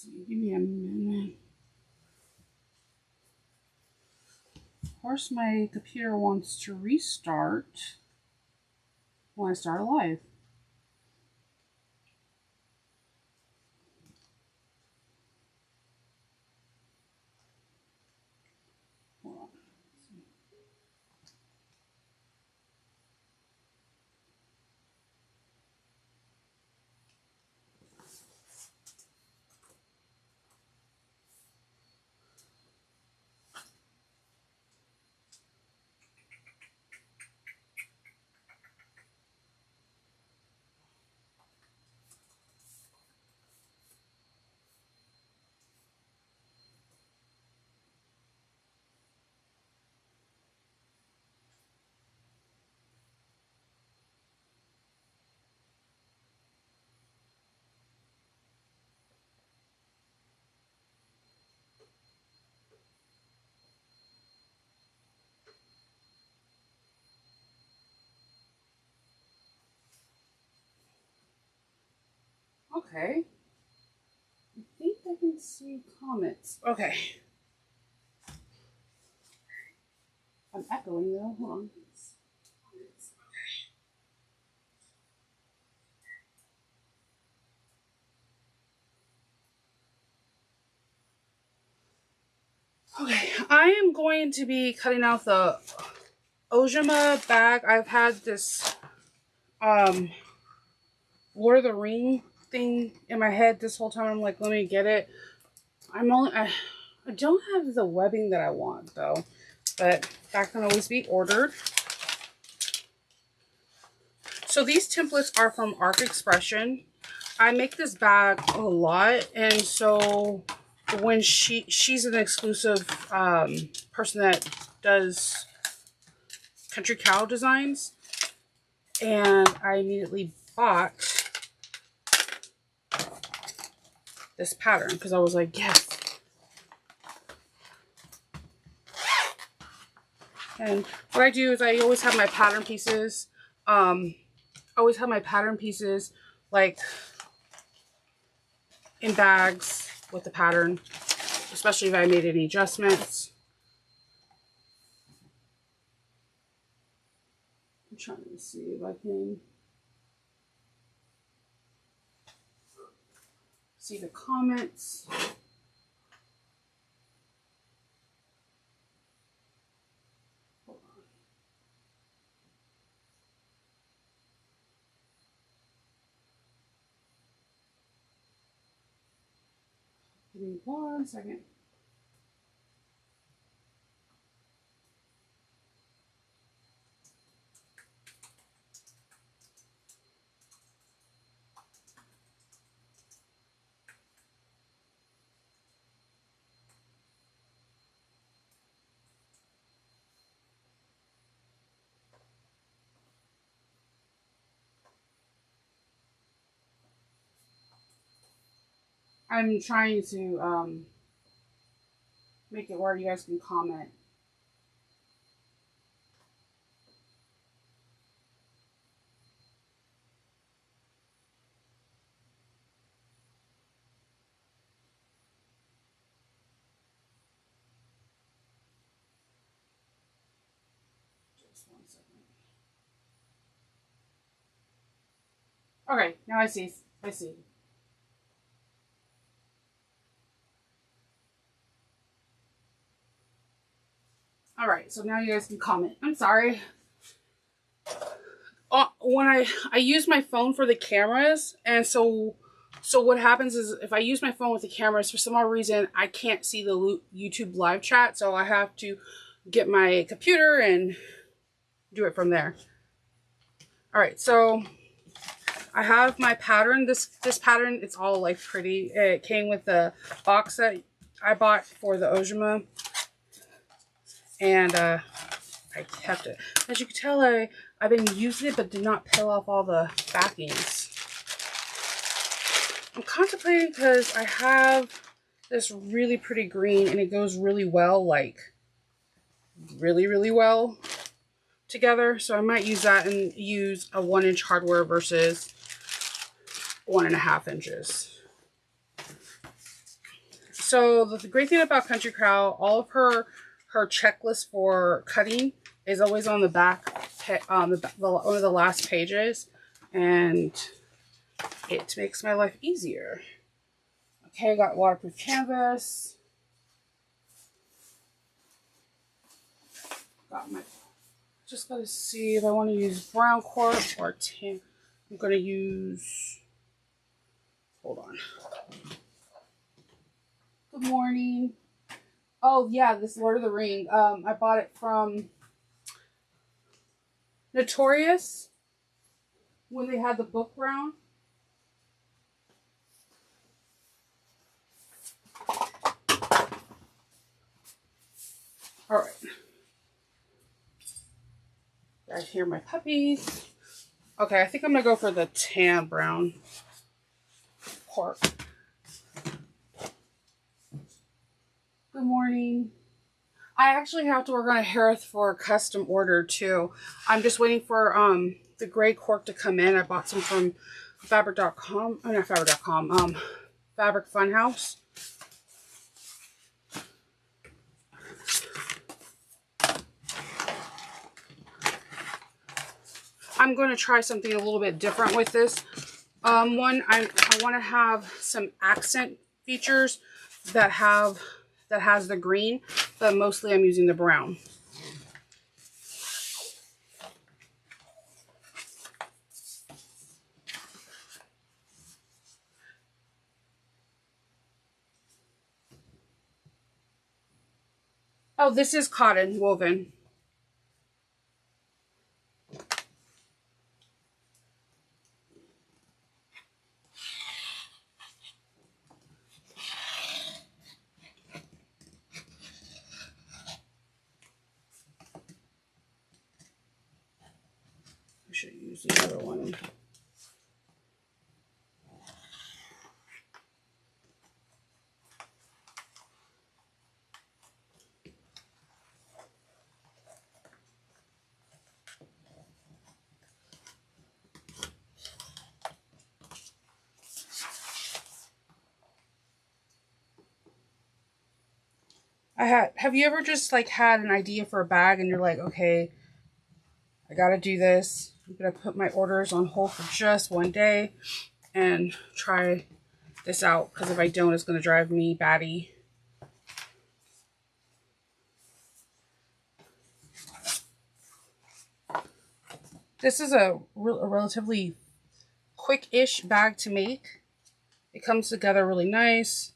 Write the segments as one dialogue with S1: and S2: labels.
S1: see, give me a minute. Of course, my computer wants to restart when I start live. Hold on. Okay. I think I can see comments. Okay. I'm echoing though. Hold on. Okay, I am going to be cutting out the ojyma bag. I've had this Lord of the Ring thing in my head this whole time. I'm like, let me get it. I don't have the webbing that I want though, but that can always be ordered. So these templates are from Arc Expression. I make this bag a lot, and so when she's an exclusive person that does country cow designs, and I immediately bought this pattern because I was like, yes. And what I do is I always have my pattern pieces. Like in bags with the pattern, especially if I made any adjustments. I'm trying to see if I can see the comments. Hold on. Give me 1 second. I'm trying to make it where you guys can comment. Just 1 second. Okay, now I see. All right, so now you guys can comment. I'm sorry. When I use my phone for the cameras, and so what happens is if I use my phone with the cameras, for some odd reason I can't see the YouTube live chat, so I have to get my computer and do it from there. All right, so I have my pattern. This pattern, it's all like pretty. It came with the box that I bought for the ojyma, and I kept it. As you can tell, I've been using it but did not peel off all the backings. I'm contemplating because I have this really pretty green and it goes really well, like really well together. So I might use that and use a 1-inch hardware versus 1.5 inches. So the great thing about Country Cow, all of her checklist for cutting is always on the back, one of the last pages, and it makes my life easier. Okay, I got waterproof canvas. Got my. Just gotta see if I want to use brown cork or tan. I'm gonna use. Hold on. Good morning. Oh yeah, this Lord of the Ring. I bought it from Notorious when they had the book round. All right. I hear my puppies. Okay, I think I'm gonna go for the tan brown cork. Good morning. I actually have to work on a hair for a custom order too. I'm just waiting for the gray cork to come in. I bought some from fabric.com. Oh, not fabric.com. Fabric Funhouse. I'm going to try something a little bit different with this. I want to have some accent features that has the green, but mostly I'm using the brown. Oh, this is cotton woven. I should use the other one. Have you ever just like had an idea for a bag and you're like, okay, I gotta do this. I'm gonna put my orders on hold for just one day and try this out, because if I don't, it's gonna drive me batty. This is a relatively quick-ish bag to make. It comes together really nice.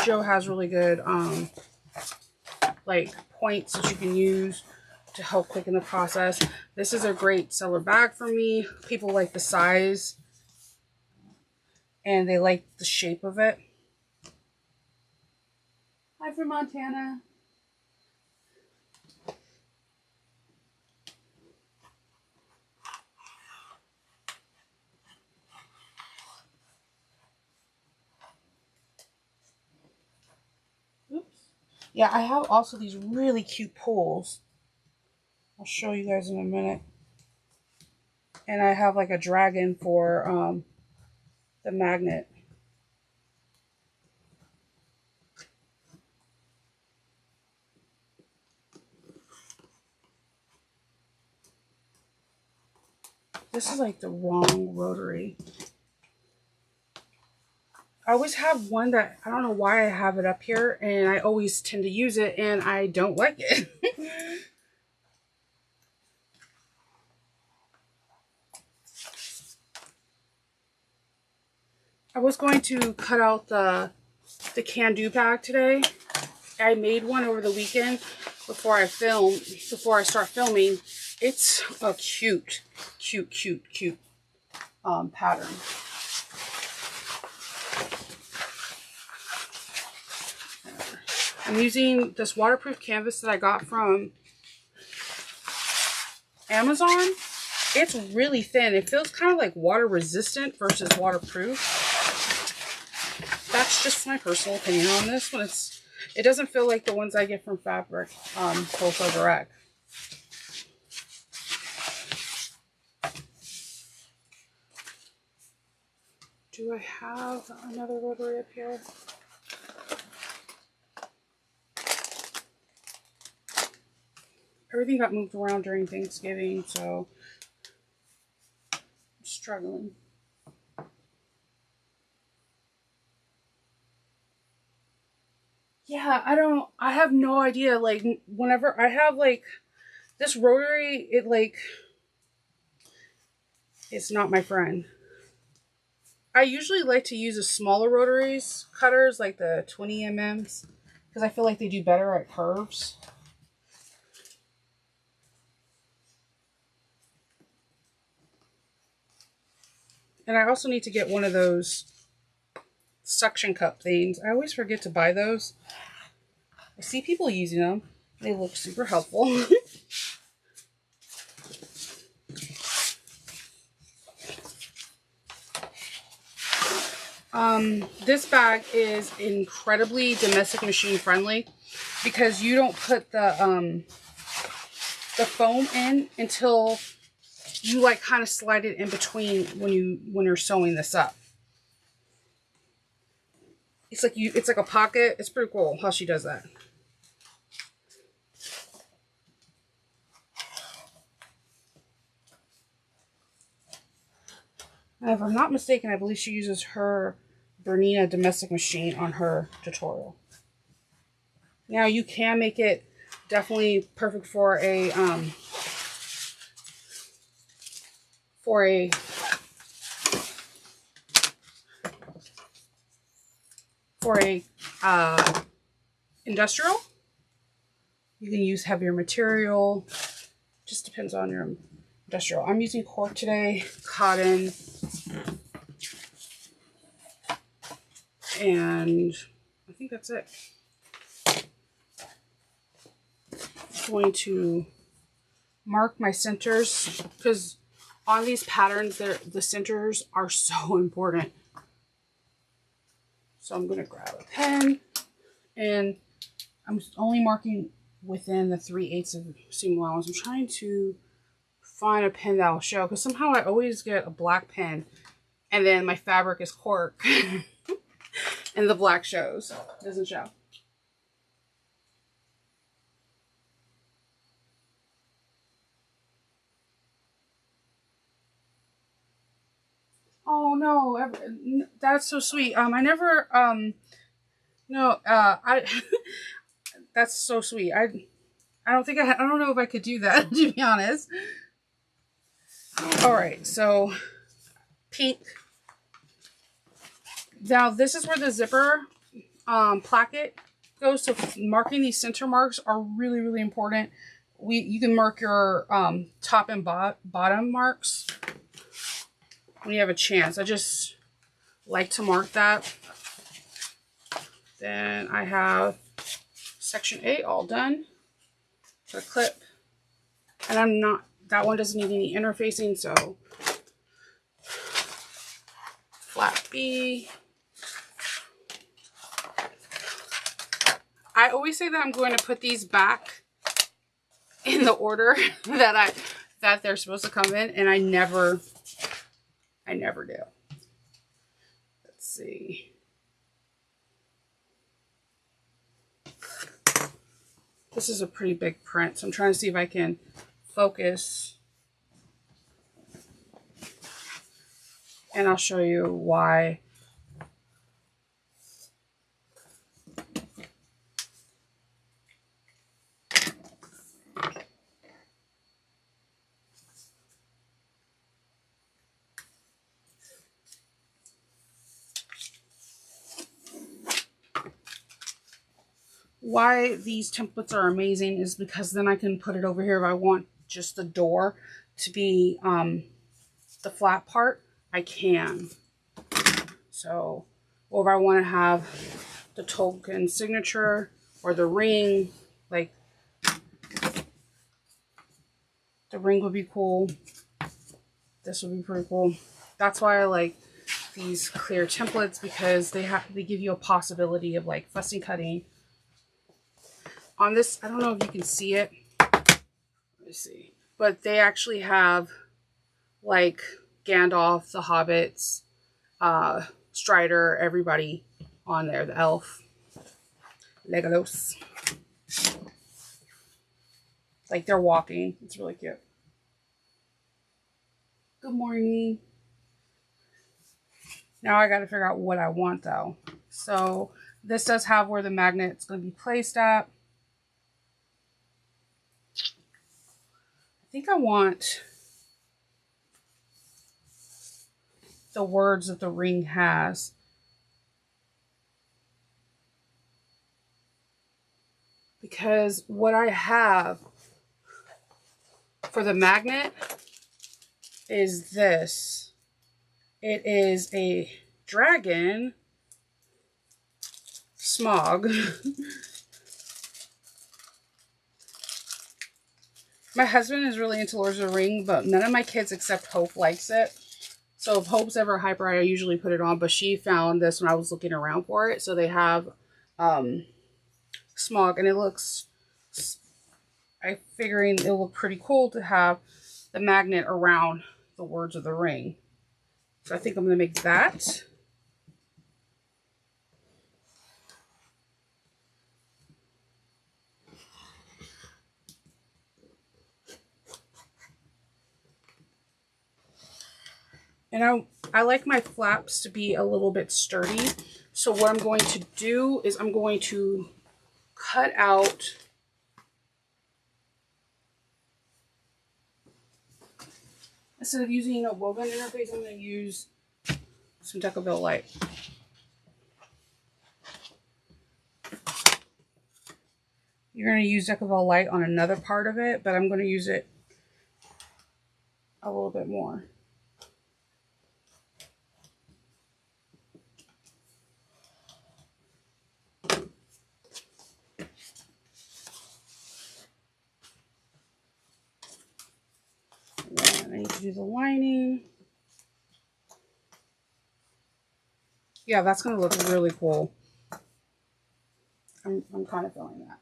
S1: Joe has really good like points that you can use to help quicken the process. This is a great seller bag for me. People like the size and they like the shape of it. Hi from Montana. Oops. Yeah, I have also these really cute pulls. I'll show you guys in a minute. And I have like a dragon for the magnet. This is like the wrong rotary. I always have one that, I don't know why I have it up here, and I always tend to use it, and I don't like it. I was going to cut out the can-do bag today. I made one over the weekend before I start filming. It's a cute pattern. I'm using this waterproof canvas that I got from Amazon. It's really thin. It feels kind of like water resistant versus waterproof. That's just my personal opinion on this one. It doesn't feel like the ones I get from Fabric Wholesale Direct. Do I have another rotary up here? everything got moved around during Thanksgiving, so I'm struggling. Yeah, I have no idea. Like, whenever I have, like, this rotary, it, like, it's not my friend. I usually like to use the smaller rotaries cutters, like the 20 mm's, because I feel like they do better at curves. And I also need to get one of those suction cup things. I always forget to buy those. I see people using them. They look super helpful. This bag is incredibly domestic machine friendly because you don't put the foam in until you like kind of slide it in between when you're sewing this up. It's like a pocket. It's pretty cool how she does that. And if I'm not mistaken, I believe she uses her Bernina domestic machine on her tutorial. Now you can make it definitely perfect for a industrial. You can use heavier material. Just depends on your industrial. I'm using cork today, cotton, and I think that's it. I'm going to mark my centers because on these patterns, the centers are so important. So I'm going to grab a pen, and I'm only marking within the 3/8 of seam allowance. I'm trying to find a pen that will show, because somehow I always get a black pen and then my fabric is cork and the black shows. It doesn't show. Oh no, that's so sweet. I never no, I that's so sweet. I don't know if I could do that, to be honest. All right, so pink. Now this is where the zipper placket goes. So marking these center marks are really, really important. You can mark your top and bottom marks when you have a chance. I just like to mark that. Then I have section 8 all done. The clip, and that one doesn't need any interfacing, so flat B. I always say that I'm going to put these back in the order that they're supposed to come in, and I never do. Let's see. This is a pretty big print, so I'm trying to see if I can focus. And I'll show you why. Why these templates are amazing is because then I can put it over here if I want just the door to be the flat part, I can. So, or if I want to have the token signature or the ring, like the ring would be cool. This would be pretty cool. That's why I like these clear templates, because they give you a possibility of like fussy cutting. On this, I don't know if you can see it. Let me see. But they actually have like Gandalf, the Hobbits, Strider, everybody on there. The elf, Legolas. Like they're walking. It's really cute. Good morning. Now I got to figure out what I want though. So this does have where the magnet's going to be placed at. I think I want the words that the ring has. Because what I have for the magnet is this. It is a dragon smog. My husband is really into Lord of the Ring, but none of my kids except Hope likes it. So if Hope's ever hyper, I usually put it on, but she found this when I was looking around for it. So they have smog, and it looks, I'm figuring it'll look pretty cool to have the magnet around the words of the ring. So I think I'm going to make that. And I like my flaps to be a little bit sturdy. So what I'm going to do is I'm going to cut out instead of using a woven interface, I'm going to use some Decaville Light. You're going to use Decaville Light on another part of it, but I'm going to use it a little bit more. And I need to do the lining. Yeah, that's going to look really cool. I'm kind of feeling that.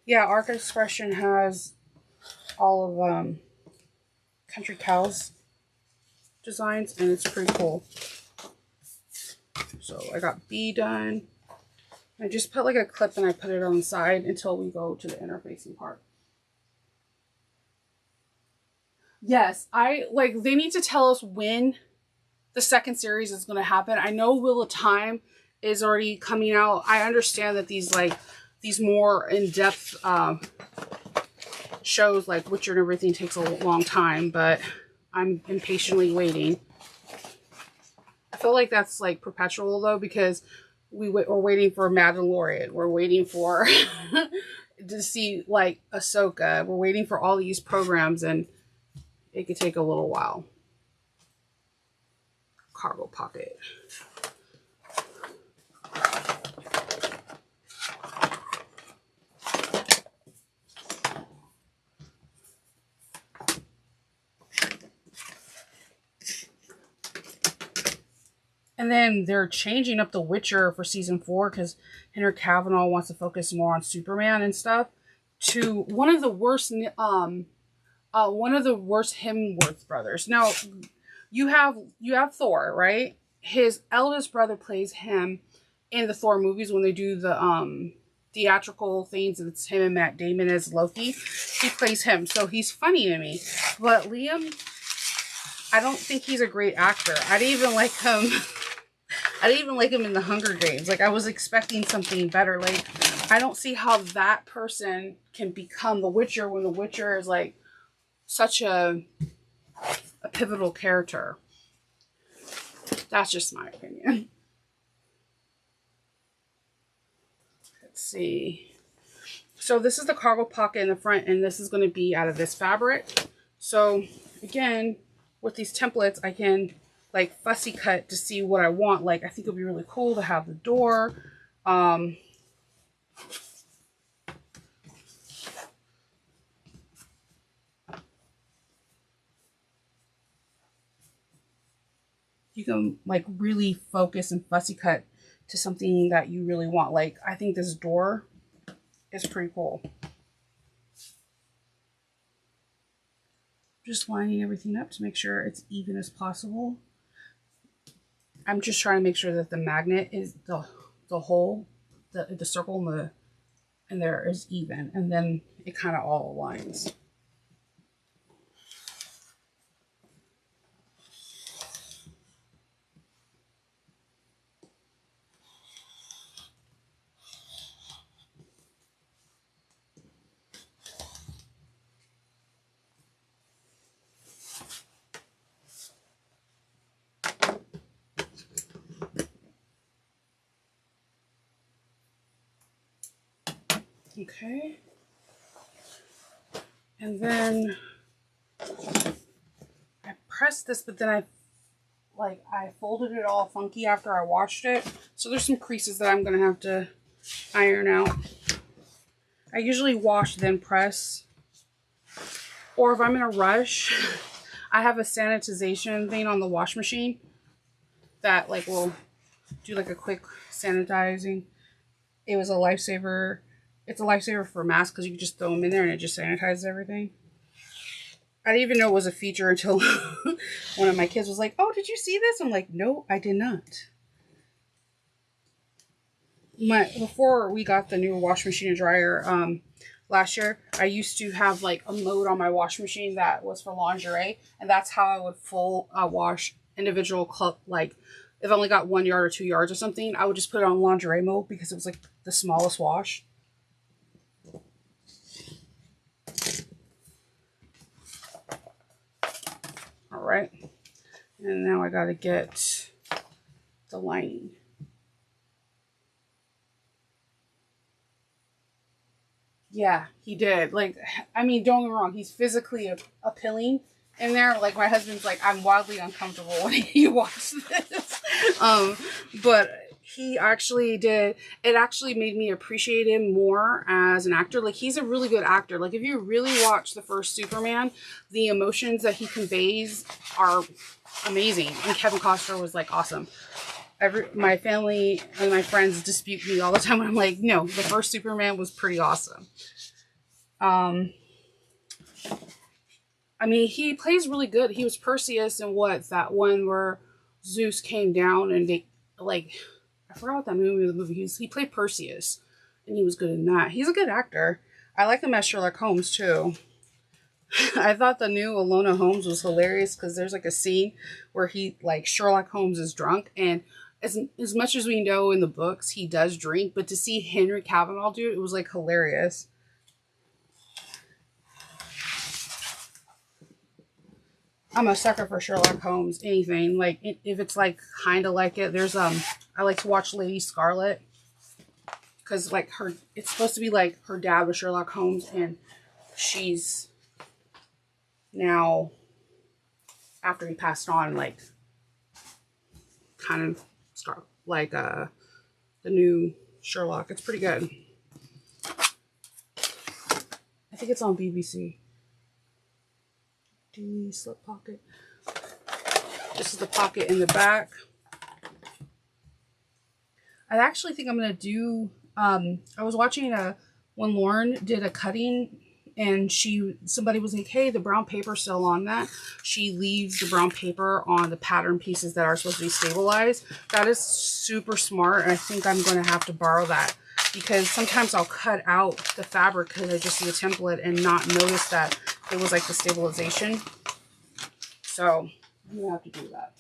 S1: Yeah, Arc Expression has all of Country Cows designs, and it's pretty cool. So I got B done. I just put like a clip and I put it on the side until we go to the interfacing part. Yes, they need to tell us when the second series is going to happen. I know Wheel of Time is already coming out. I understand that these more in-depth shows like Witcher and everything takes a long time, but I'm impatiently waiting. I feel like that's like perpetual though, because we're waiting for Mandalorian. We're waiting for to see like Ahsoka. We're waiting for all these programs, and it could take a little while. Cargo pocket. And then they're changing up The Witcher for season 4 because Henry Cavill wants to focus more on Superman and stuff. To one of the worst Hemsworth brothers. Now, you have Thor, right? His eldest brother plays him in the Thor movies when they do the theatrical things. It's him and Matt Damon as Loki. He plays him, so he's funny to me. But Liam, I don't think he's a great actor. I didn't even like him. I didn't even like him in the Hunger Games. Like, I was expecting something better. Like, I don't see how that person can become the Witcher when the Witcher is like such a pivotal character. That's just my opinion. Let's see. So this is the cargo pocket in the front, and this is going to be out of this fabric. So again, with these templates, I can like fussy cut to see what I want. Like, I think it would be really cool to have the door. You can like really focus and fussy cut to something that you really want. Like, I think this door is pretty cool. just lining everything up to make sure it's even as possible. I'm just trying to make sure that the magnet is the hole, the circle and there is even, and then it kind of all aligns. Okay. And then I pressed this, but then I folded it all funky after I washed it. So there's some creases that I'm going to have to iron out. I usually wash then press. Or if I'm in a rush, I have a sanitization thing on the wash machine that like will do like a quick sanitizing. It was a lifesaver. It's a lifesaver for masks because you can just throw them in there and it just sanitizes everything. I didn't even know it was a feature until one of my kids was like, "Oh, did you see this?" I'm like, "No, I did not." Before we got the new wash machine and dryer last year, I used to have like a mode on my wash machine that was for lingerie, and that's how I would full wash individual like if I only got 1 yard or 2 yards or something, I would just put it on lingerie mode because it was like the smallest wash. All right, and now I gotta get the lining. Yeah, he did. Like, I mean, don't get me wrong, he's physically appealing in there. Like, my husband's like, I'm wildly uncomfortable when he watched this. But he actually did. It actually made me appreciate him more as an actor. Like, he's a really good actor. Like, if you really watch the first Superman, the emotions that he conveys are amazing. And Kevin Costner was, like, awesome. My family and my friends dispute me all the time when I'm like, no, the first Superman was pretty awesome. I mean, he plays really good. He was Perseus in that one where Zeus came down and they, like, I forgot what that movie. He played Perseus and he was good in that. He's a good actor. I like him as Sherlock Holmes too. I thought the new Alona Holmes was hilarious because there's like a scene where Sherlock Holmes is drunk, and as much as we know in the books he does drink, but to see Henry Cavill do it, it was like hilarious. I'm a sucker for Sherlock Holmes. Anything like if it's like kind of like it. There's I like to watch Lady Scarlet because like it's supposed to be like her dad was Sherlock Holmes, and she's now, after he passed on, like kind of start like the new Sherlock. It's pretty good. I think it's on BBC. Slip pocket. This is the pocket in the back. I actually think I'm gonna do. I was watching when Lauren did a cutting, and somebody was like, "Hey, the brown paper's still on that." She leaves the brown paper on the pattern pieces that are supposed to be stabilized. That is super smart, and I think I'm going to have to borrow that because sometimes I'll cut out the fabric because I just see a template and not notice that it was like the stabilization. So I'm going to have to do that.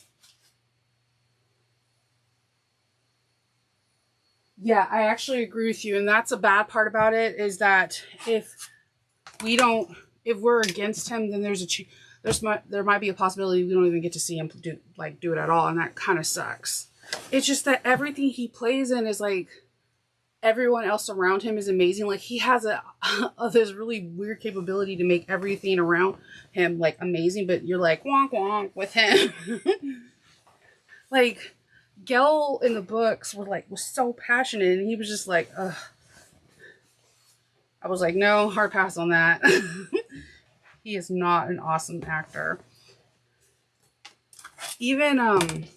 S1: Yeah, I actually agree with you. And that's a bad part about it is that if we're against him, then there might be a possibility we don't even get to see him do it at all. And that kind of sucks. It's just that everything he plays in is like, everyone else around him is amazing. Like he has this really weird capability to make everything around him like amazing, but you're like wonk wonk with him. Like Gel in the books was so passionate, and he was just like, ugh. I was like, no, hard pass on that. He is not an awesome actor. Even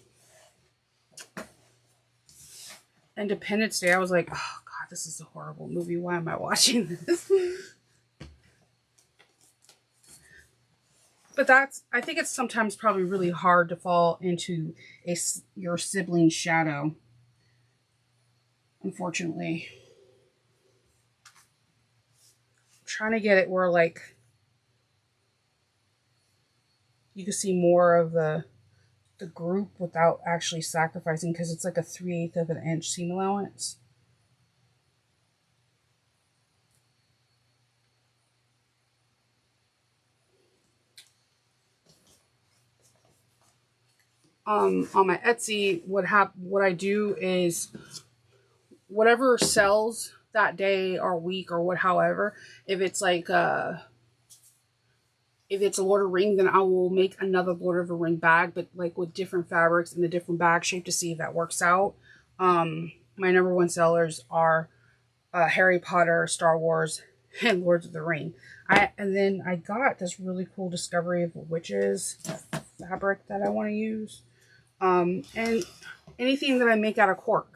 S1: Independence Day, I was like, oh god, this is a horrible movie. Why am I watching this? But I think it's sometimes probably really hard to fall into your sibling's shadow, unfortunately. I'm trying to get it where, like, you can see more of the group without actually sacrificing, because it's like a 3/8 of an inch seam allowance. On my Etsy, what I do is whatever sells that day or week or however, if it's like if it's a Lord of the Ring, then I will make another Lord of the Ring bag, but like with different fabrics and a different bag shape to see if that works out. My number one sellers are Harry Potter, Star Wars, and Lords of the Ring. And then I got this really cool Discovery of Witches fabric that I want to use. And anything that I make out of cork.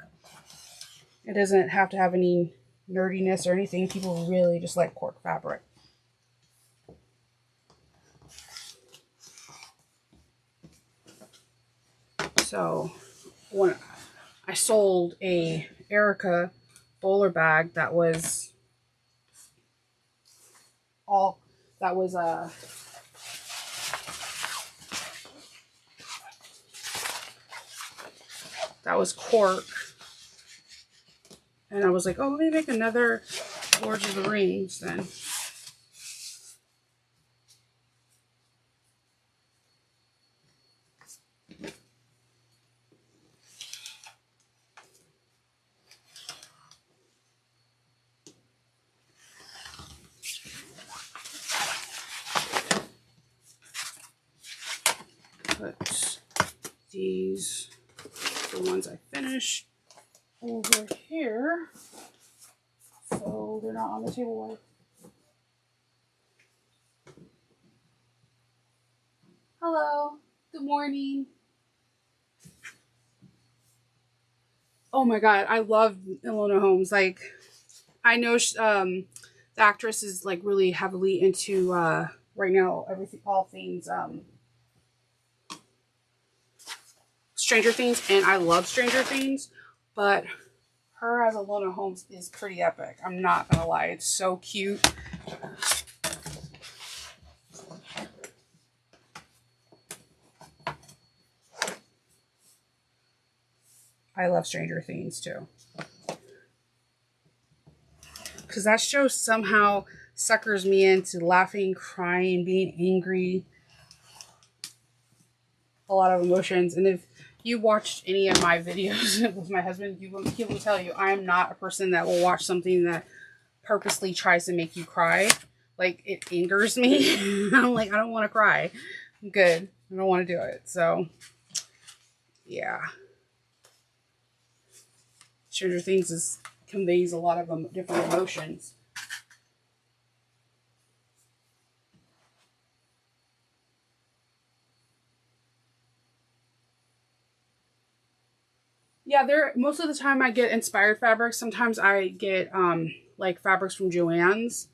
S1: It doesn't have to have any nerdiness or anything. People really just like cork fabric. So when I sold a Erica bowler bag that was cork, and I was like, oh, let me make another Lords of the Rings then. Put these, the ones I finished, over here, so they're not on the table. Hello, good morning. Oh my god, I love Ilona Holmes. Like, I know the actress is like really heavily into right now all things Stranger Things, and I love Stranger Things, but her as Ilona Holmes is pretty epic. I'm not gonna lie, it's so cute. I love Stranger Things too, because that show somehow suckers me into laughing, crying, being angry, a lot of emotions. And if you watched any of my videos with my husband, he will tell you I am not a person that will watch something that purposely tries to make you cry. Like, it angers me. I'm like, I don't want to cry. I'm good. I don't want to do it. So, yeah. Stranger Things conveys a lot of different emotions. Yeah, most of the time I get inspired fabrics. Sometimes I get like fabrics from Joann's.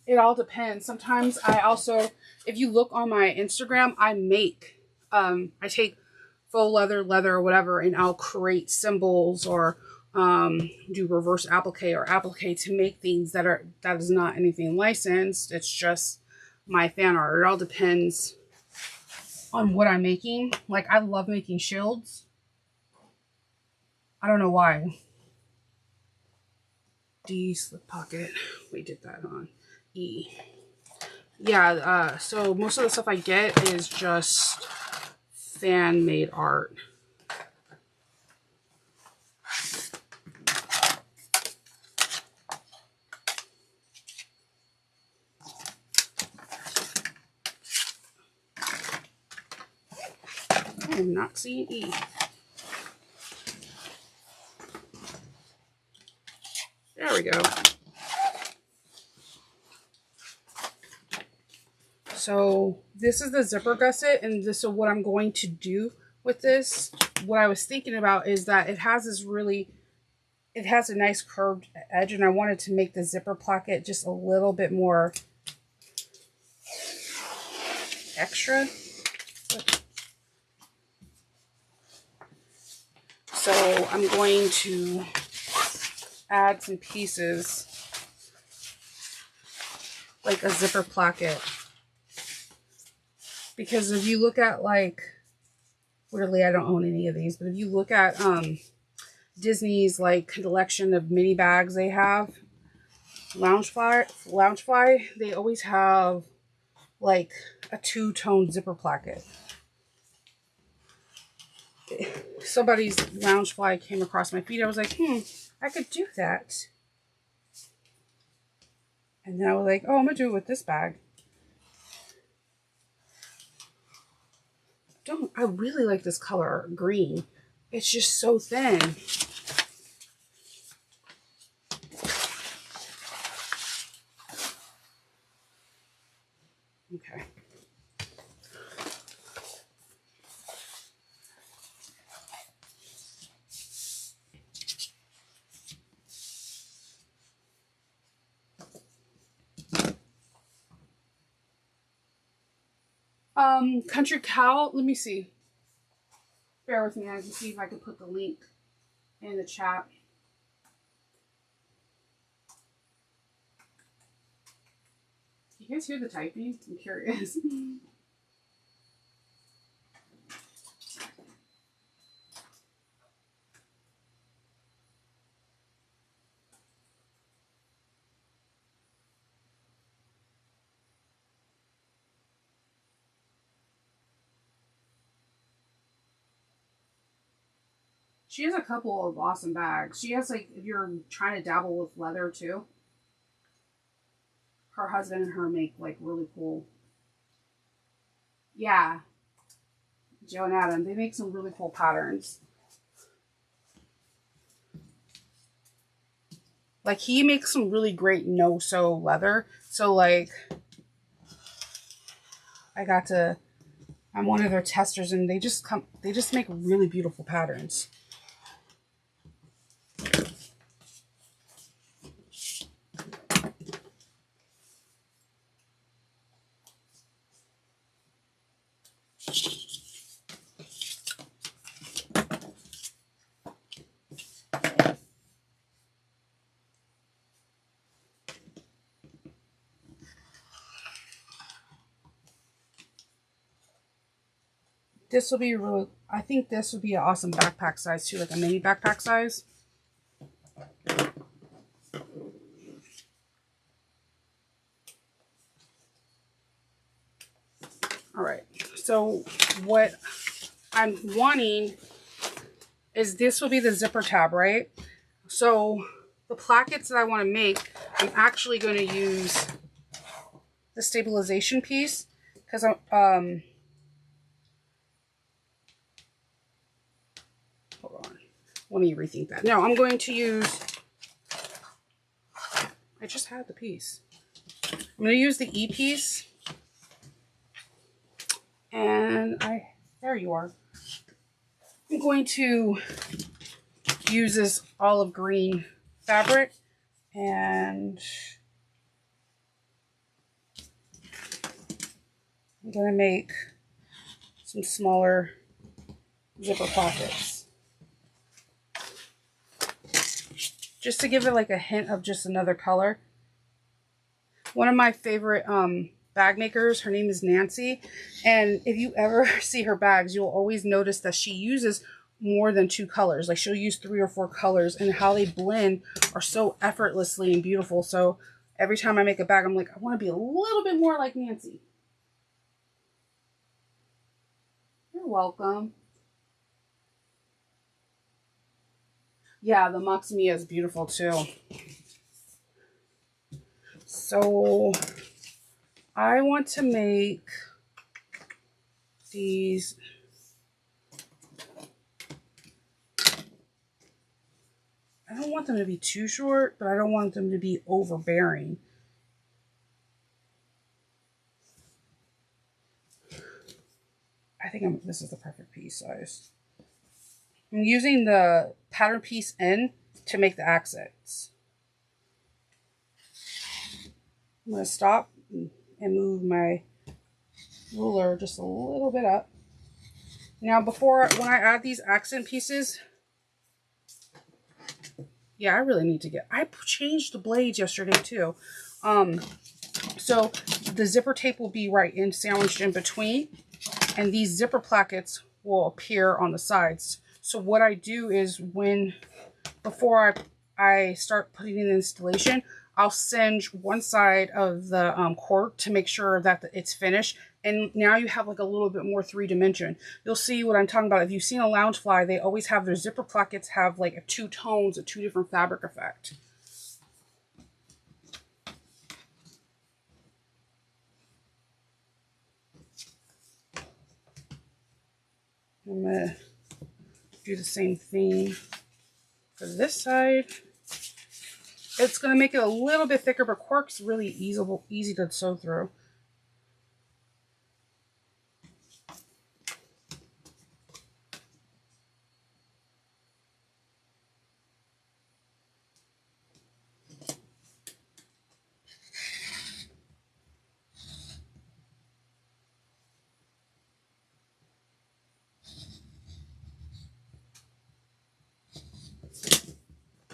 S1: It all depends. Sometimes I also, if you look on my Instagram, I take faux leather or whatever, and I'll create symbols or do reverse applique to make things that is not anything licensed. It's just my fan art. It all depends on what I'm making. Like, I love making shields. I don't know why. D, slip pocket. We did that on E. Yeah, so most of the stuff I get is just fan-made art. I am not seeing E. There we go. So this is the zipper gusset, and this is what I'm going to do with this. What I was thinking about is that it has a nice curved edge, and I wanted to make the zipper pocket just a little bit more extra. So I'm going to add some pieces, like a zipper placket. Because if you look at, like, weirdly, I don't own any of these, but if you look at Disney's like collection of mini bags they have, Loungefly, they always have like a two-tone zipper placket. Somebody's Loungefly came across my feed. I was like, I could do that. And then I was like, oh, I'm gonna do it with this bag. I really like this color, green. It's just so thin. Okay. Country Cow, let me see. Bear with me, I can see if I can put the link in the chat. You guys hear the typing? I'm curious. She has a couple of awesome bags. She has, like, if you're trying to dabble with leather too. Her husband and her make, like, really cool. Yeah. Joe and Adam, they make some really cool patterns. Like, he makes some really great no-sew leather. So, like, I'm one of their testers, and they just make really beautiful patterns. This will be really, I think this would be an awesome backpack size too, like a mini backpack size. All right, so what I'm wanting is this will be the zipper tab, right? So the plackets that I want to make, I'm actually going to use the stabilization piece because I'm, hold on, let me rethink that. No, I'm going to use, I just had the piece. I'm going to use the E piece. And there you are. I'm going to use this olive green fabric and I'm going to make some smaller zipper pockets. Just to give it like a hint of just another color. One of my favorite bag makers, her name is Nancy, and if you ever see her bags, you'll always notice that she uses more than 2 colors. Like, she'll use 3 or 4 colors, and how they blend are so effortlessly and beautiful. So every time I make a bag, I'm like, I want to be a little bit more like Nancy. You're welcome. Yeah, the Maximia is beautiful too. So I want to make these. I don't want them to be too short, but I don't want them to be overbearing. I think this is the perfect piece size. I'm using the pattern piece in to make the accents. I'm going to stop and move my ruler just a little bit up. Now when I add these accent pieces, yeah, I really need to I changed the blades yesterday too. So the zipper tape will be right in sandwiched in between, and these zipper plackets will appear on the sides. So what I do is before I start putting in the installation, I'll singe one side of the cord to make sure that it's finished. And now you have like a little bit more 3-dimension. You'll see what I'm talking about. If you've seen a Loungefly, they always have their zipper plackets have like 2 tones, a 2 different fabric effect. I'm gonna do the same thing for this side. It's gonna make it a little bit thicker, but cork's really easy to sew through.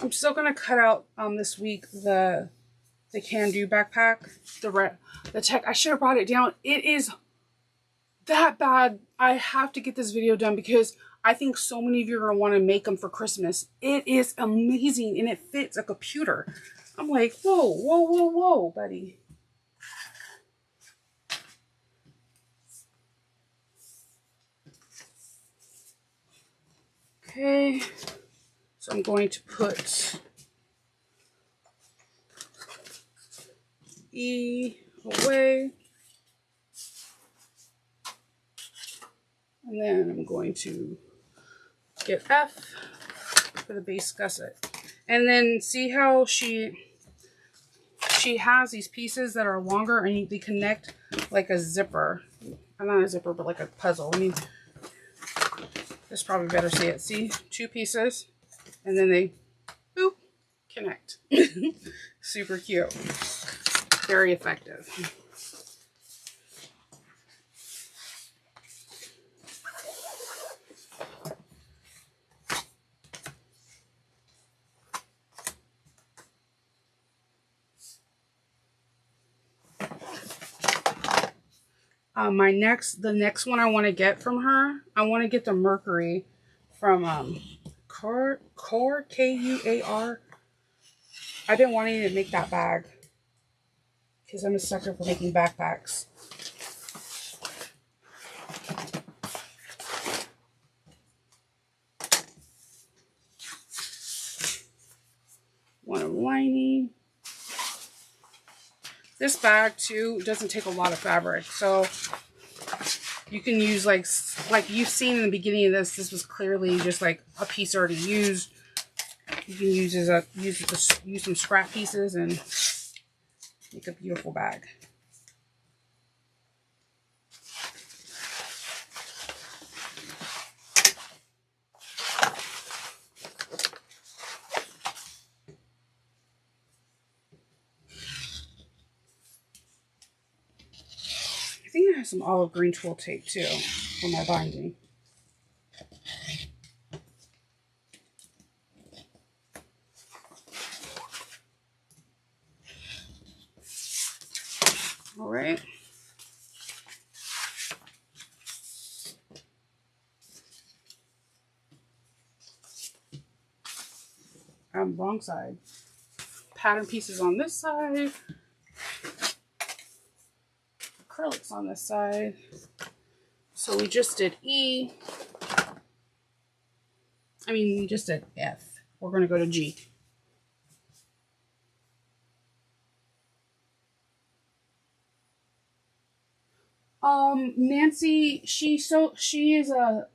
S1: I'm still gonna cut out this week the Can Do backpack, the tech. I should have brought it down. It is that bad. I have to get this video done because I think so many of you are gonna want to make them for Christmas. It is amazing and it fits a computer. I'm like, whoa, whoa, whoa, whoa, buddy. Okay, so I'm going to put E away. And then I'm going to get F for the base gusset. And then see how she has these pieces that are longer and they connect like a zipper. Not a zipper, but like a puzzle. I mean, it's probably better to see it. See, 2 pieces, and then they, boop, connect. Super cute. Very effective. The next one I want to get from her, I want to get the Mercury from Kuar, Kuar. I've been wanting to make that bag because I'm a sucker for making backpacks. One of lining. This bag too doesn't take a lot of fabric, so you can use like you've seen in the beginning of this. This was clearly just like a piece already used. You can use some scrap pieces and make a beautiful bag. I think I have some olive green twill tape too for my binding. All right. Wrong side. Pattern pieces on this side. Acrylics on this side. So we just did E. We just did F. We're going to go to G. Nancy, she is a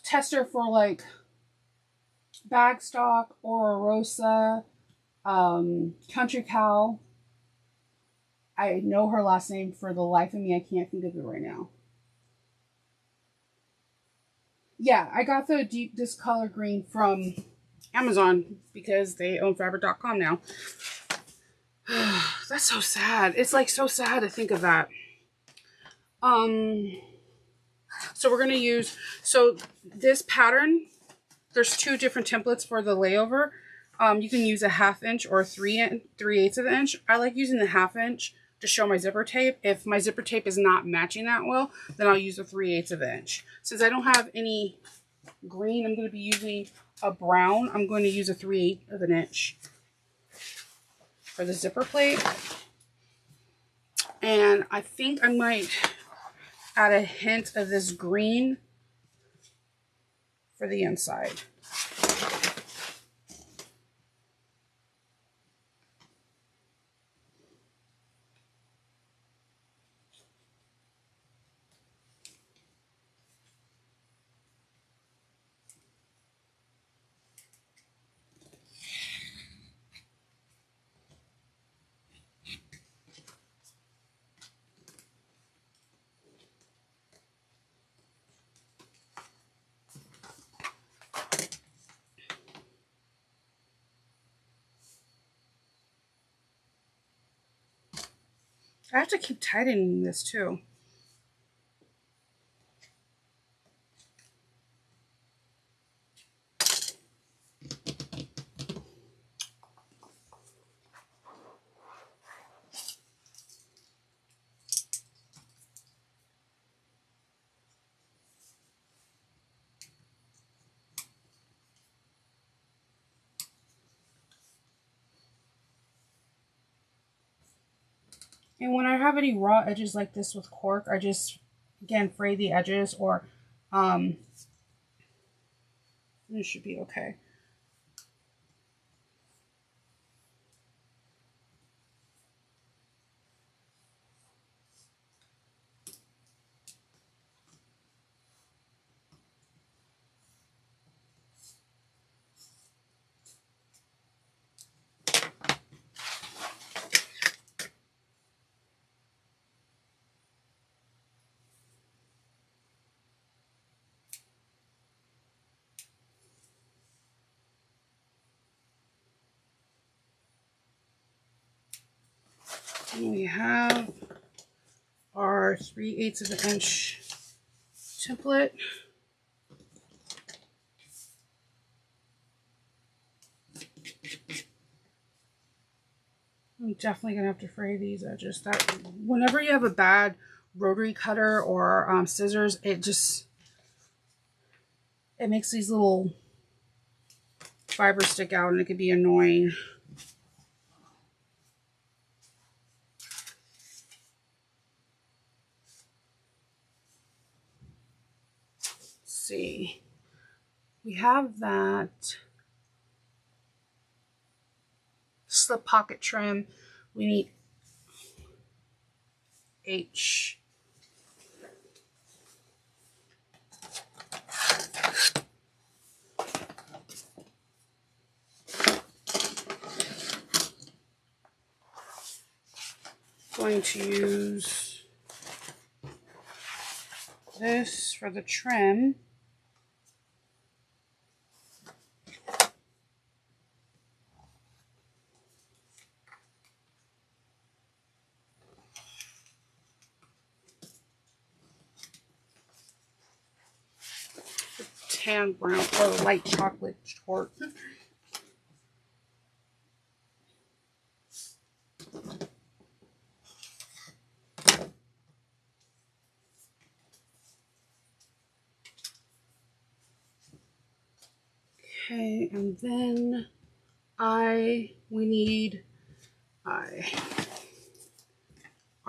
S1: tester for like Bagstock, Orosa, Country Cow. I know her last name. For the life of me, I can't think of it right now. Yeah, I got the deep discolor green from Amazon because they own fabric.com now. That's so sad. It's like so sad to think of that. So we're going to use, so this pattern, there's two different templates for the layover. You can use a 1/2 inch or 3/8 of an inch. I like using the 1/2 inch to show my zipper tape. If my zipper tape is not matching that well, then I'll use a 3/8 of an inch. Since I don't have any green, I'm going to be using a brown. I'm going to use a 3/8 of an inch for the zipper plate. And I think I might add a hint of this green for the inside. I have to keep tightening this too. And when I have any raw edges like this with cork, I just, again, fray the edges, or this should be okay. And we have our 3/8 of an inch template. I'm definitely gonna have to fray these edges. That whenever you have a bad rotary cutter or scissors, it makes these little fibers stick out, and it can be annoying. See, we have that slip pocket trim. We need H. Going to use this for the trim. Tan brown or light chocolate short. Okay, and then we need our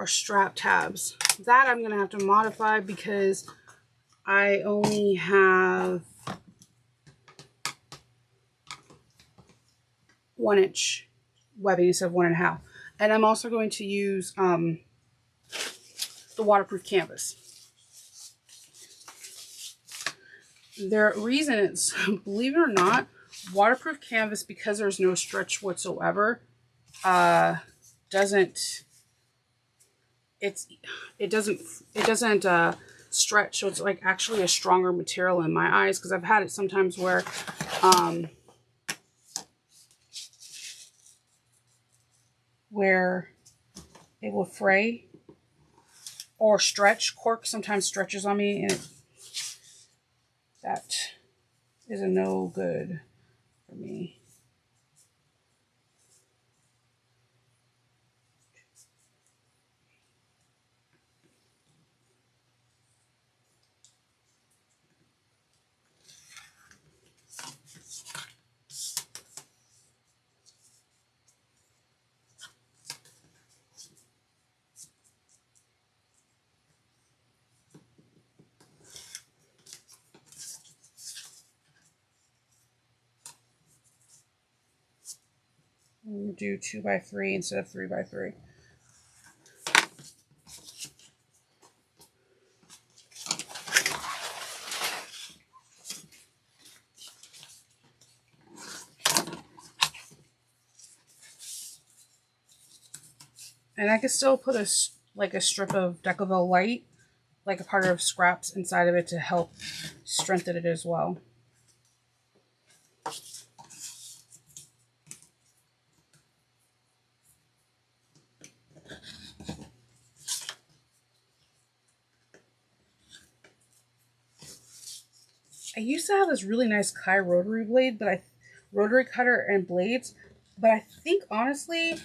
S1: strap tabs. That I'm gonna have to modify because I only have 1 inch webbing instead of 1.5. And I'm also going to use the waterproof canvas. The reason it's, believe it or not, waterproof canvas, because there's no stretch whatsoever, doesn't stretch, so it's like actually a stronger material in my eyes, because I've had it sometimes where it will fray. or stretch. Cork sometimes stretches on me, and that is a no good for me. I'm going to do 2x3 instead of 3x3. And I can still put a strip of Decaville Light, like a part of scraps inside of it to help strengthen it as well. I used to have this really nice Kai rotary blade, rotary cutter and blades, but I think honestly,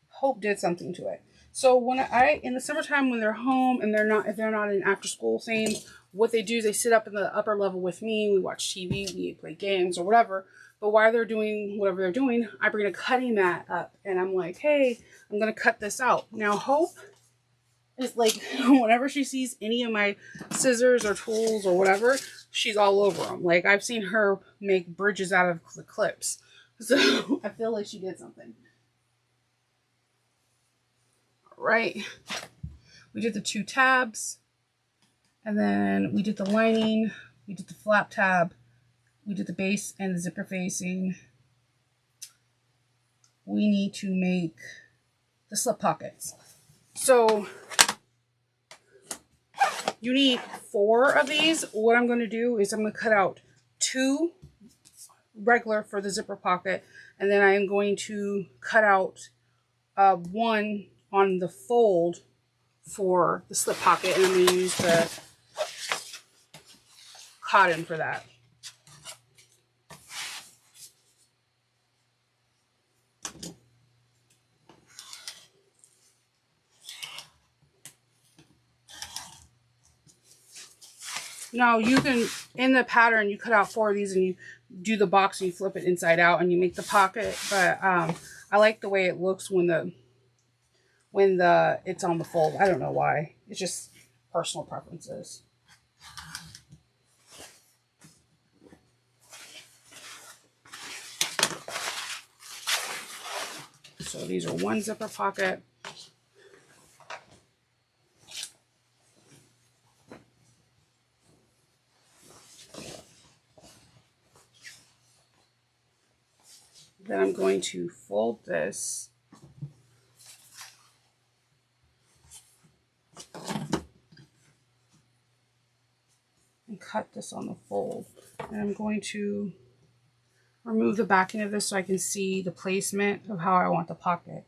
S1: Hope did something to it. So when in the summertime when they're home and if they're not in after school things, what they do is they sit up in the upper level with me. We watch TV, we play games or whatever. But while they're doing whatever they're doing, I bring a cutting mat up and I'm like, hey, I'm gonna cut this out. Now Hope is like, whenever she sees any of my scissors or tools or whatever, she's all over them. Like I've seen her make bridges out of the clips. So I feel like she did something. Right, we did the 2 tabs, and then we did the lining, we did the flap tab, we did the base and the zipper facing. We need to make the slip pockets. So you need 4 of these. What I'm going to do is I'm going to cut out 2 regular for the zipper pocket, and then I'm going to cut out 1 on the fold for the slip pocket, and I'm going to use the cotton for that. Now you can, in the pattern, you cut out 4 of these and you do the box and you flip it inside out and you make the pocket. But I like the way it looks when it's on the fold. I don't know why. It's just personal preferences. So these are 1 zipper pocket. Then I'm going to fold this and cut this on the fold. And I'm going to remove the backing of this so I can see the placement of how I want the pocket.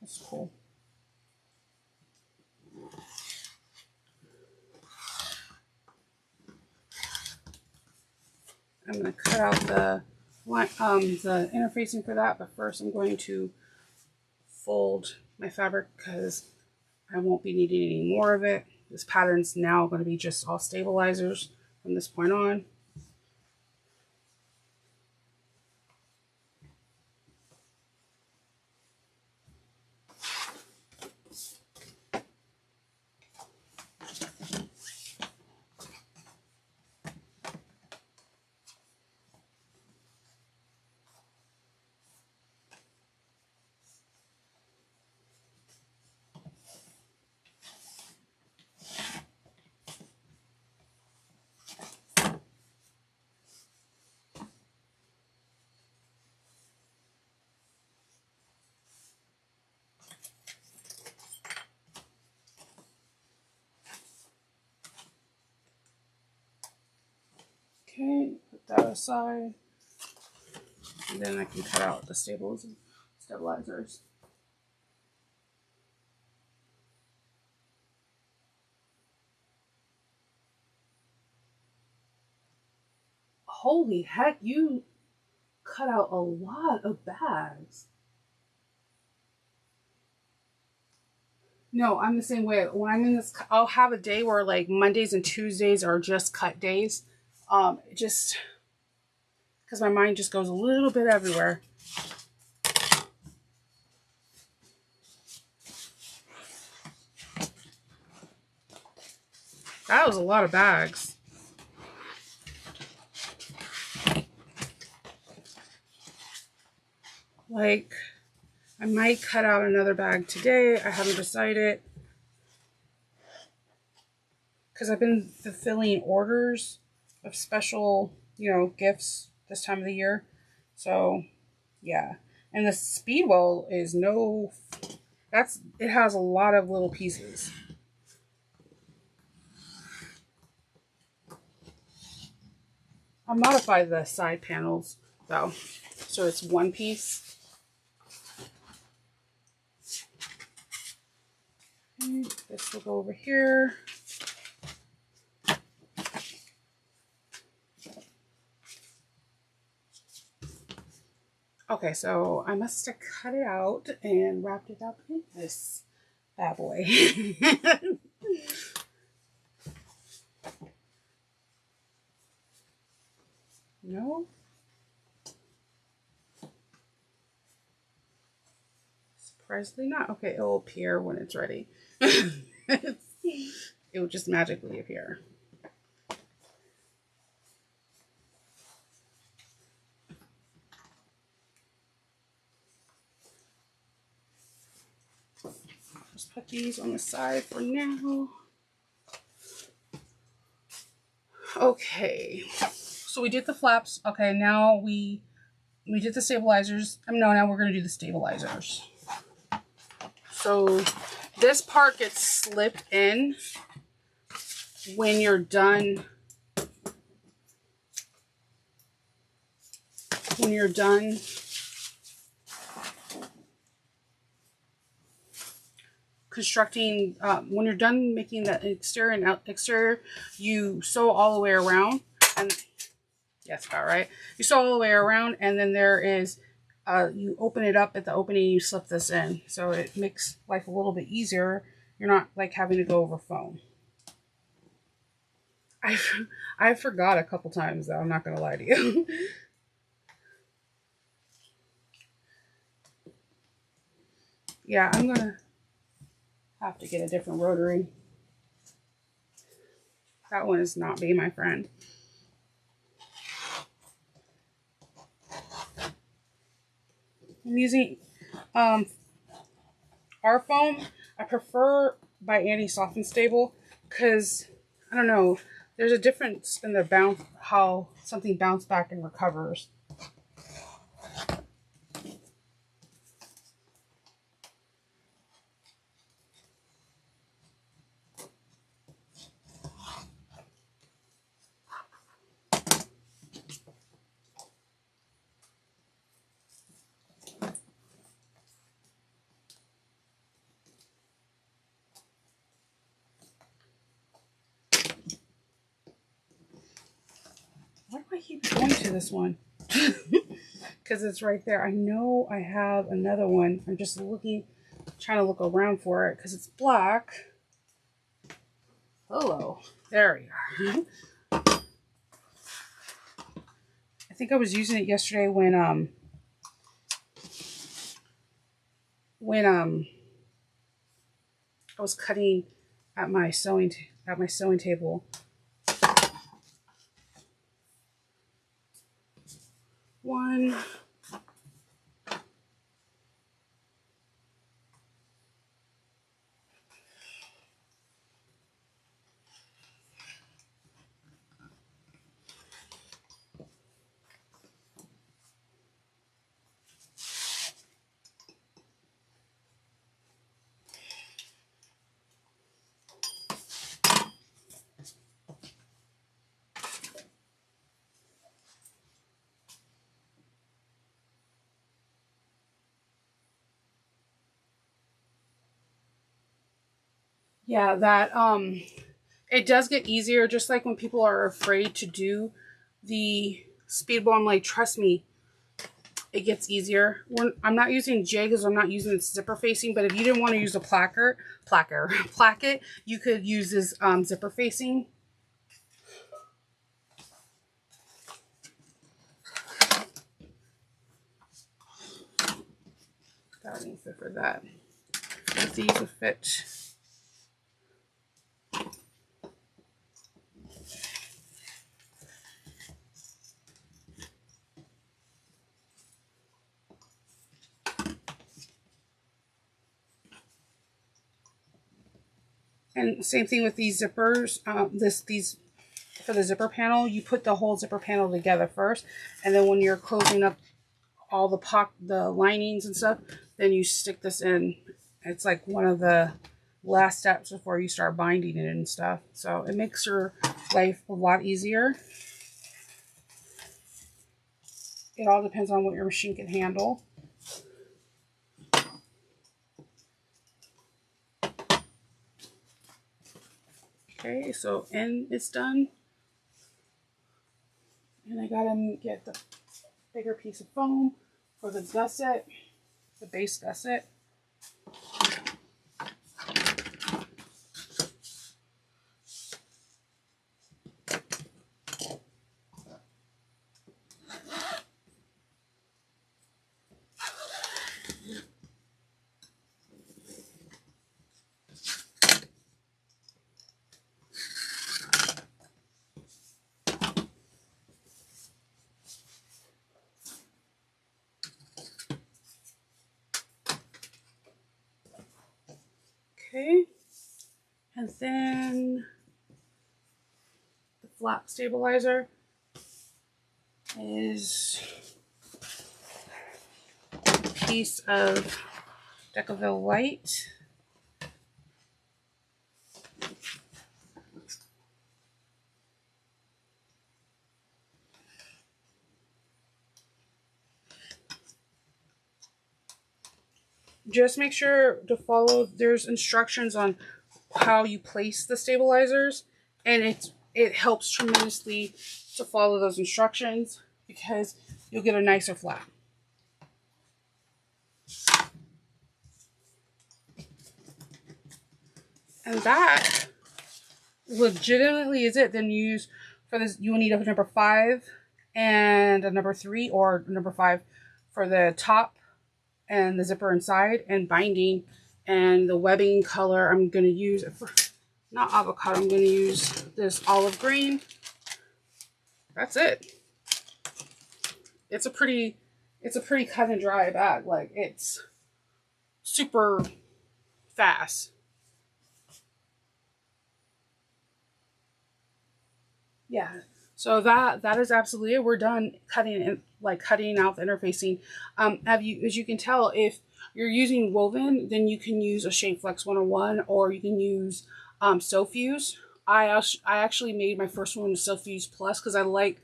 S1: That's cool. I'm going to cut out the interfacing for that, but first I'm going to fold my fabric because I won't be needing any more of it. This pattern's now going to be just all stabilizers from this point on. aside. And then I can cut out the stabilizers. Holy heck, you cut out a lot of bags. No, I'm the same way. When I'm in this, I'll have a day where like Mondays and Tuesdays are just cut days. Just because my mind just goes a little bit everywhere. That was a lot of bags. Like, I might cut out another bag today. I haven't decided. Because I've been fulfilling orders of special, gifts this time of the year. So, yeah. And the Speedwell is it has a lot of little pieces. I modified the side panels, though. So it's one piece. Okay, this will go over here. Okay, so I must have cut it out and wrapped it up in this bad boy. No? Surprisingly not. Okay, it will appear when it's ready. It will just magically appear. Just put these on the side for now. Okay, so we did the flaps. Okay, now we did the stabilizers. No, now we're going to do the stabilizers. So this part gets slipped in when you're done. Constructing, when you're done making the exterior and exterior, you sew all the way around, and yes, about right. You sew all the way around, and then there is, you open it up at the opening, you slip this in, so it makes life a little bit easier. You're not like having to go over foam. I forgot a couple times though. I'm not gonna lie to you. Yeah, I'm gonna have to get a different rotary. That one is not being my friend. I'm using our foam. I prefer by Annie Soft and Stable because I don't know. There's a difference in the bounce, how something bounces back and recovers. Why do I keep going to this one? Because it's right there. I know I have another one. I'm just trying to look around for it because it's black. Hello. There we are. I think I was using it yesterday when I was cutting at my sewing table. One. Yeah, that it does get easier, just like when people are afraid to do the speed bowl. I'm like, trust me, it gets easier. I'm not using J because I'm not using the zipper facing, but if you didn't want to use a placket, you could use this zipper facing. That won't fit for that. But these will fit. And same thing with these zippers. These for the zipper panel, you put the whole zipper panel together first, and then when you're closing up all the linings and stuff, then you stick this in. It's like one of the last steps before you start binding it and stuff. So it makes your life a lot easier. It all depends on what your machine can handle. Okay, so N is done. And I gotta get the bigger piece of foam for the gusset, the base gusset. Okay, and then the flap stabilizer is a piece of Decaville White. Just make sure to follow, there's instructions on how you place the stabilizers, and it helps tremendously to follow those instructions because you'll get a nicer flap. And that legitimately is it. Then you use for this, you will need a number 5 and a number 3 or number 5 for the top and the zipper inside and binding, and the webbing color I'm going to use for not avocado, I'm going to use this olive green. That's it. It's a pretty cut and dry bag. Like, it's super fast. Yeah. So that is absolutely it. We're done cutting out the interfacing. As you can tell, if you're using woven, then you can use a Shape Flex 101, or you can use Sofuse. I actually made my first one with Sofuse Plus because I like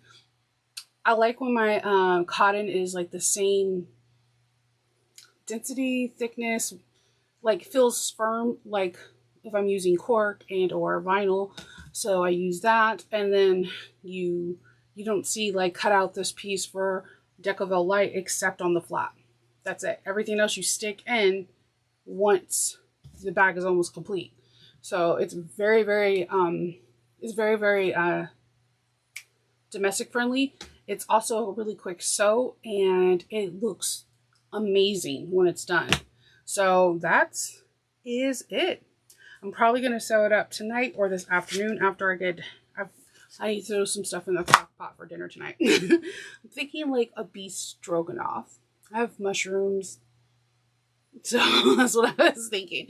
S1: when my cotton is like the same density, thickness, like feels firm, like if I'm using cork and or vinyl. So I use that, and then you don't see like cut out this piece for Decaville Light except on the flap. That's it. Everything else you stick in once the bag is almost complete. So it's very domestic friendly. It's also a really quick sew, and it looks amazing when it's done. So that is it. I'm probably going to sew it up tonight or this afternoon after I need to throw some stuff in the crock pot for dinner tonight. I'm thinking like a beef stroganoff. I have mushrooms, so that's what I was thinking.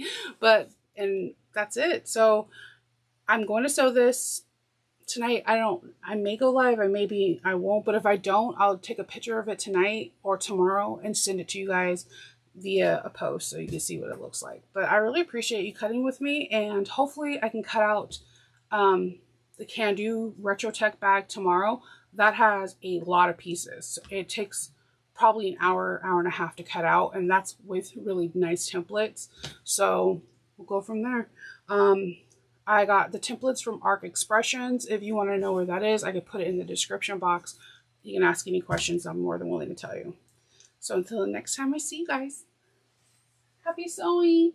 S1: And that's it. So I'm going to sew this tonight. I may go live, I won't, but if I don't, I'll take a picture of it tonight or tomorrow and send it to you guys via a post so you can see what it looks like. But I really appreciate you cutting with me, and hopefully I can cut out the Can Do Retro Tech bag tomorrow. That has a lot of pieces. It takes probably an hour and a half to cut out, and that's with really nice templates. So we'll go from there. I got the templates from Arc Expressions. If you want to know where that is, I could put it in the description box. You can ask any questions. I'm more than willing to tell you. So until the next time I see you guys, happy sewing!